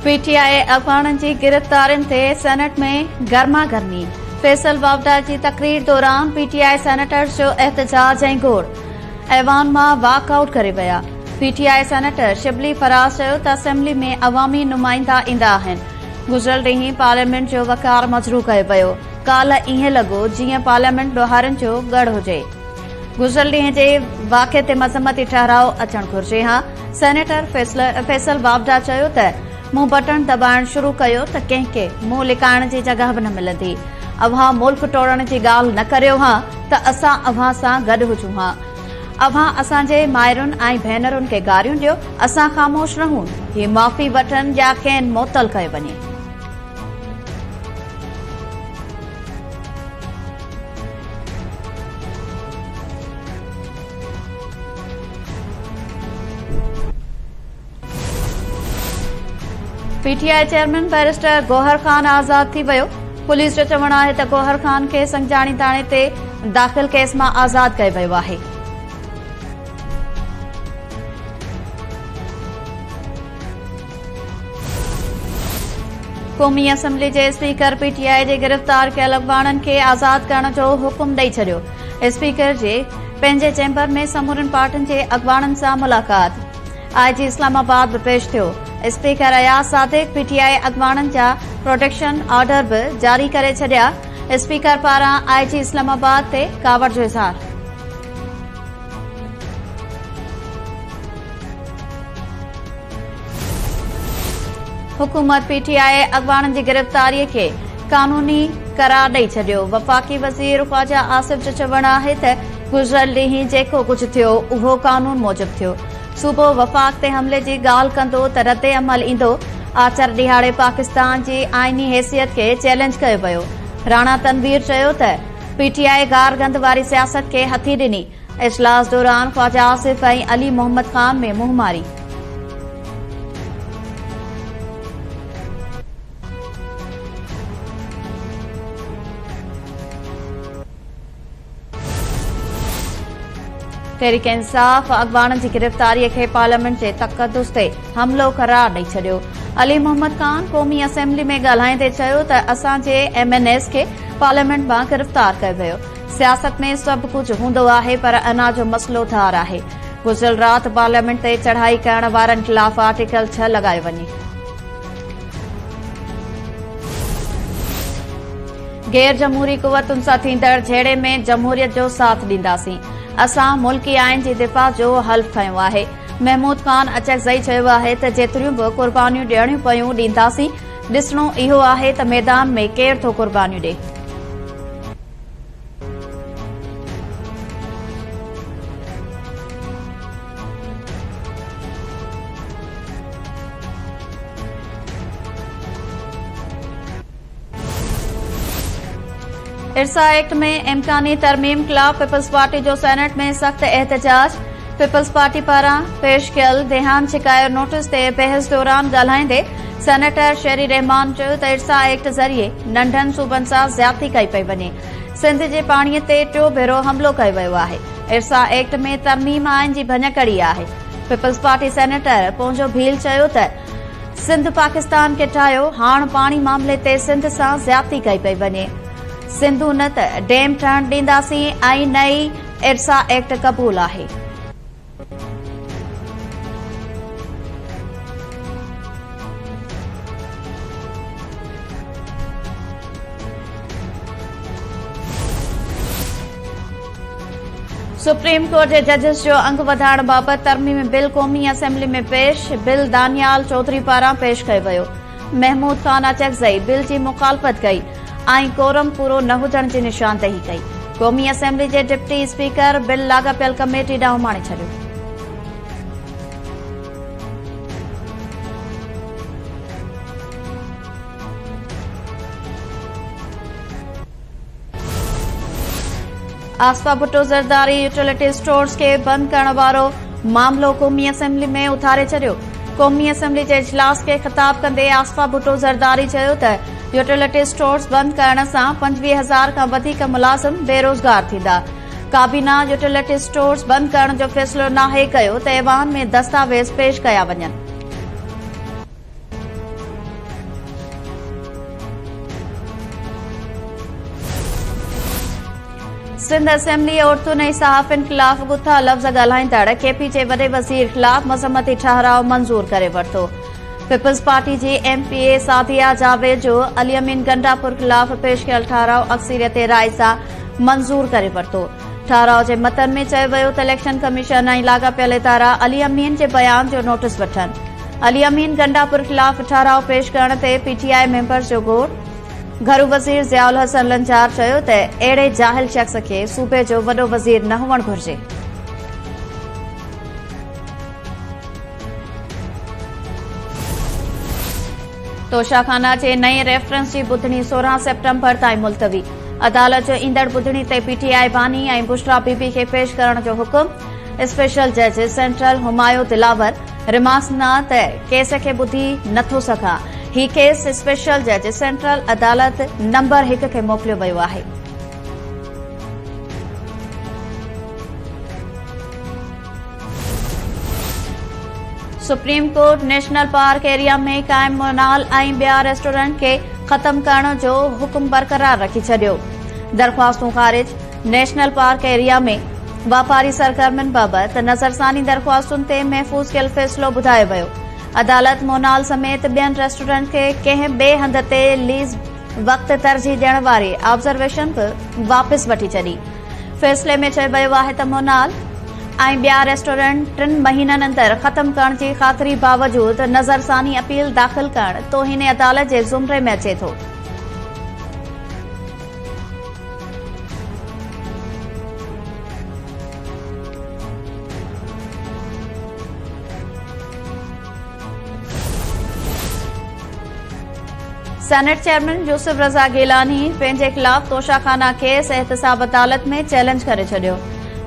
PTI अगवाणनि जी गिरफ़्तारियुनि ते senate में गर्मा गर्मी। फैसल वावडा की तकरीर दौरान पीटीआई सेनेटर्स जो एहतजाज ऐं घोर। ऐवान मां वॉकआउट करे विया। पीटीआई सेनेटर शिबली फराज चयो त असेंबली में अवामी नुमाइंदा ईंदा आहिनि। गुज़िरियल ॾींहुं पार्लियामेंट जो वक़ार मजरू कयो वियो। काल्ह ईअं लॻो जीअं पार्लियामेंट ॿुहारनि जो गढ़ हुजे। गुज़िरियल ॾींहं जे वाक़े ते मज़म्मती ठहराउ अचणु घुरिजे। सेनेटर फैसल वावडा चयो त मूं बटन दबाइण शुरू कयो त कंहिंखे मुंहुं लिकाइण जी जॻह बि न मिलंदी। अव्हां मुल्क टोड़ण जी ॻाल्हि न करियो त असां अव्हां सां गॾु हुजूं। अव्हां असांजे माइरुनि ऐं भेनरुनि खे गारियूं ॾियो। असां ख़ामोश रहूं। हीउ माफ़ी वठनि या खेनि मुअतल कयो वञे। PTI chairman barrister Gohar Khan आज़ाद थी वियो। पुलिस जो चवणु आहे त गौहर खान खे संजाणी थाणे ते दाख़िल केस मां आज़ाद कयो वियो आहे। क़ौमी असेंबली जे स्पीकर पीटीआई जे गिरफ़्तार कयल अगवाणनि खे आज़ाद करण जो हुकुम ॾेई छॾियो। स्पीकर जे पंहिंजे चैम्बर में समूरनि पार्टियुनि जे अगवाणनि सां मुलाक़ात। आईजी इस्लामाबाद बि पेश थियो। स्पीकर अयाज सादिक पीटीआई अगवाणनि जा प्रोटेक्शन ऑर्डर बि जारी करे छॾिया। स्पीकर पारां आईजी इस्लामाबाद ते कावड़ जो इज़हार। हुकूमत पीटीआई अगवाणनि जी गिरफ़्तारीअ खे कानूनी करार ॾेई छॾियो। वफ़ाक़ी वज़ीर ख्वाजा आसिफ जो चवणु आहे त गुज़िरियल ॾींहुं जेको कुझु थियो उहो कानून मूजिबि थियो। सूबो वफ़ाक़ ते हमले जी ॻाल्हि कंदो त रद्द अमल ईंदो। आचर ॾिहाड़े पाकिस्तान जी आइनी हैसियत खे चैलेंज कयो वियो। राणा तनवीर चयो त पीटीआई गार गंद वारी सियासत खे हथी ॾिनी। इजलास दौरान ख्वाजा आसिफ ऐं अली मोहम्मद ख़ान में मुंहमारी। तहरीक इंसाफ़ अगवाणनि जी गिरफ़्तारीअ खे पार्लियामेंट जे तक़दुस ते हमिलो करार ॾेई छॾियो। अली मोहम्मद ख़ान क़ौमी असेंबली में ॻाल्हाईंदे चयो त असांजे एमएनएस खे पार्लियामेंट मां गिरफ़्तार कयो वियो। सियासत में सभु कुझु हूंदो आहे पर अना जो मसइलो धार आहे। गुज़िरियल राति पार्लियामेंट ते चढ़ाई करण वारनि ख़िलाफ़ आर्टिकल 6 लॻायो वञे। गैर जमहूरी कुवतुनि सां थींदड़ झेड़े में जमहूरियत जो साथ ॾींदासीं। असां मुल्की आइन जी दिफ़ा जो हल्फ़ खंयो आहे। महमूद ख़ान अचकज़ई चयो आहे त जेतिरियूं बि क़ुर्बानियूं ॾियणियूं पयूं ॾींदासीं। ॾिसणो इहो आहे त मैदान में केरु थो क़ुर्बानियूं ॾिए। इरसा एक्ट में इम्कानी तरमीम ख़िलाफ़ पीपल्स पार्टी जो सेनेट में सख़्त एहतजाज। पीपल्स पार्टी पारां पेश कयल देहान शिकायत नोटिस ते बहस दौरान ॻाल्हाईंदे सेनेटर शेरी रहमान चयो त इरसा एक्ट ज़रिए नंढनि सूबनि सां ज़्यादती कई पई वञे। सिंध जे पाणीअ ते टियों भेरो हमलो कयो वियो आहे। इरसा एक्ट में तरमीम आइन जी भञकड़ी आहे। पीपल्स पार्टी सेनेटर पंहिंजो भील चयो त सिंध पाकिस्तान खे ठाहियो। हाणे पाणी मामले ते सिंध सां ज़्यादती कई पई वञे। सिंधु न त डैम ठहण ॾींदासीं ऐं नई इरसा एक्ट क़बूल आहे। सुप्रीम कोर्ट जे जजिस जो अंग वधाइण बाबति तरमीमी बिल क़ौमी असेंबली में पेश। बिल दानियाल चौधरी पारां पेश कयो वियो। महमूद ख़ान अचकज़ई बिल जी मुख़ालफ़त कई ऐं कोरम पूरो न हुजण जी निशानदेही कई। क़ौमी असेंबली जे डिप्टी स्पीकर बिल लाॻापियल कमेटी ॾांहुं माणे छॾियो। आसफा भुट्टो ज़रदारी यूटिलिटी स्टोर्स खे बंदि करण वारो मामलो क़ौमी असेंबली में उथारे छॾियो। क़ौमी असेंबली जे इजलास खे ख़िताब कंदे आसफा भुट्टो ज़रदारी चयो त यूटिलिटी स्टोर्स बंदि करण सां 25,000 खां वधीक मुलाज़िम बेरोज़गार थींदा। काबीना यूटिलिटी स्टोर्स बंदि करण जो फ़ैसिलो नाहे कयो त ऐवान में दस्तावेज़ पेश कया वञनि। सिंध असेंबली औरतुनि ऐं सहाफ़ियुनि ख़िलाफ़ गुथा लफ़्ज़ ॻाल्हाईंदड़ केपी जे वॾे वज़ीर ख़िलाफ़ मज़म्मती ठहराउ मंज़ूर करे वरितो। पीपल्स पार्टी जी MPA सादिया जावेद जो अली अमीन गंडापुर ख़िलाफ़ पेश कयल ठहराउ अक्सीरियत राय सां मंज़ूर करे वरितो। ठहराउ जे मतन में चयो वियो त इलेक्शन कमीशन ऐं लाॻापियल इदारा अली अमीन जे बयान जो नोटिस वठनि। अली अमीन गंडापुर ख़िलाफ़ ठहराउ पेश करण ते PTI मेंबर्स जो घोड़। घरू वज़ीर ज़ियाउल हसन लंचार चयो त अहिड़े जाहिल शख़्स खे सूबे जो वॾो वज़ीर न हुअणु घुरिजे। तोशाखाना जे नए रेफरेंस जी ॿुधणी 16 सेप्टेम्बर ताईं मुलतवी। अदालत जो ईंदड़ ॿुधणी ते PTI बानी ऐं बुशरा बीबी खे पेश करण जो हुकुम। स्पेशल जज सेंट्रल हुमायूं दिलावर रिमासना त केस खे ॿुधी नथो सघां। ही केस स्पेशल जज सेंट्रल अदालत नंबर 1 खे मोकिलियो वियो आहे। Supreme court national park area में क़ाइम मॉल ऐं ॿिया रेस्टोरेंट खे ख़त्म करण जो हुकुम बरक़रार रखी छडि॒यो। दरख़्वास्तूं ख़ारिज। नेशनल पार्क एरिया में वापारी सरगर्मियुनि बाबति नज़रसानी दरख़्वास्तुनि ते महफ़ूज़ कयल फ़ैसिलो ॿुधायो वियो। अदालत मोनाल समेत ॿियनि रेस्टोरेंट खे कंहिं ॿिए हंध ते लीज़ वक़्त तरजीह ॾियण वारी ऑब्ज़र्वेशन बि वापसि वठी छॾी। फ़ैसिले में चयो वियो आहे त मोनाल ऐं ॿिया रेस्टोरेंट 3 महीननि अंदरि ख़त्म करण जी ख़ातिरी बावजूद नज़रसानी अपील दाख़िल करण तौहीन अदालत जे ज़ुमरे में अचे थो। सेनेट चेयरमैन यूसुफ रज़ा गिलानी पंहिंजे ख़िलाफ़ तोशाखाना केस एहतसाब अदालत में चैलेंज करे छडि॒यो।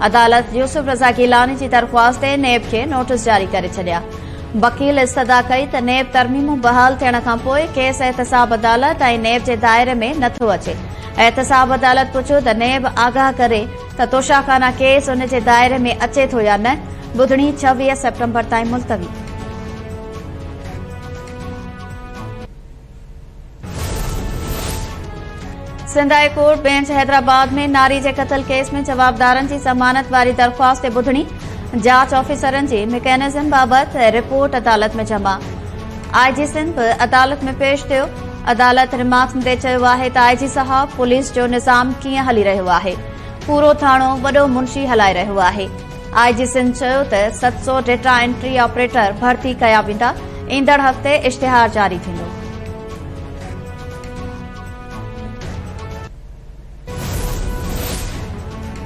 अदालत यूसुफ रज़ा गिलानी जी दरख़्वास्त ते नेब खे नोटिस जारी करे छडि॒या। वकील इस्तदा कई त नेब तरमीमूं बहाल थियण खां पोइ केस एहतसाब अदालत ऐं नेब जे दायरे में नथो अचे। एहतसाब अदालत पुछियो त नेब आगाह करे त तोशाखाना केस उन जे दायरे में अचे थो या न। ॿुधणी 26 सेप्टेम्बर ताईं मुलतवी। Sindh high court bench Hyderabad में नारी जे क़त्ल केस में जवाबदारनि जी ज़मानत वारी दरख़्वास्त ते ॿुधणी। जांच ऑफिसरनि जी मैकेनिज़म बाबति रिपोर्ट अदालत में जमा। IG सिंध बि अदालत में पेश थियो। अदालत रिमार्क्स ते चयो आहे त IG साहब पुलिस जो निज़ाम कीअं हली रहियो आहे। पूरो थाणो वॾो मुंशी हलाए रहियो आहे। IG सिंध चयो त 700 डेटा एंट्री ऑपरेटर भर्ती कया वेंदा। ईंदड़ हफ़्ते इश्तिहार जारी थींदो।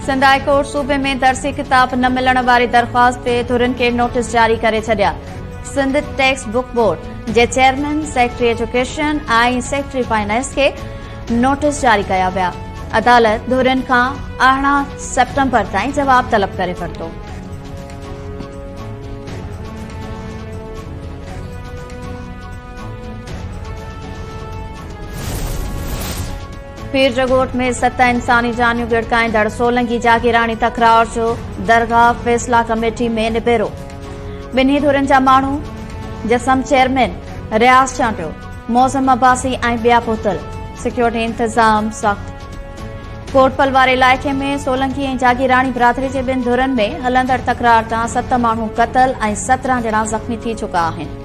सिंध हाई कोर्ट सूबे में दर्सी किताब न मिलण वारी दरख़्वास्त ते धुरियुनि खे नोटिस जारी करे छडि॒या। सिंध टेक्स्ट बुक बोर्ड जे चेयरमैन सेक्रेटरी एजुकेशन ऐं सेक्रेटरी फाइनेंस खे नोटिस जारी कया विया। अदालत धुरियुनि खां 18 सेप्टेम्बर ताईं जवाब तलब करे वरितो। पीरजगोट में 7 इंसानी जानियूं गिड़काईंदड़ सोलंगी जागीराणी तकरार जो दरगाह फ़ैसिला कमेटी में निबेरो। ॿिन्ही धुरियुनि जा माण्हू जसम चेयरमैन रियाज़ चांटियो, मौज़म अब्बासी ऐं ॿिया पुतल। सिक्योरिटी इंतज़ाम सख़्त। कोटपल वारे इलाइक़े में सोलंगी ऐं जागीराणी बिरादरी जे ॿिनि धुरियुनि में हलंदड़ तकरार तां 7 माण्हू क़त्ल ऐं 17 ॼणा ज़ख़्मी थी चुका आहिनि।